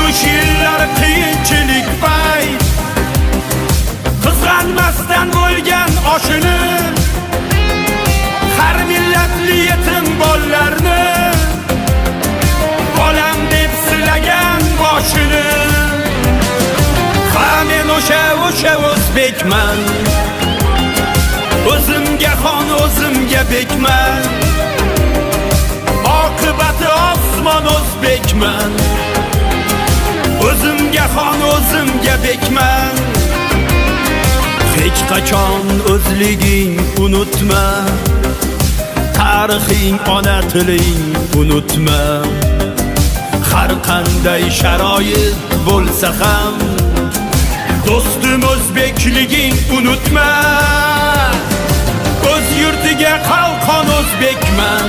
urush yillar qiyinchilik payt qizg'anmasdan bo'lgan oshini har millatli yetim bollarni bolam deb silagan boshini ha men o'sha o'zbekman o'zimga xon o'zimga bekman oqibati osmon o'zbekman o'zimga xon o'zimga bekman hech qachon o'zliging unutma tarixing ona tiling unutma har qanday sharoit bo'lsa ham do'stim o'zbekliging unutma o'z yurtiga qalqon o'zbekman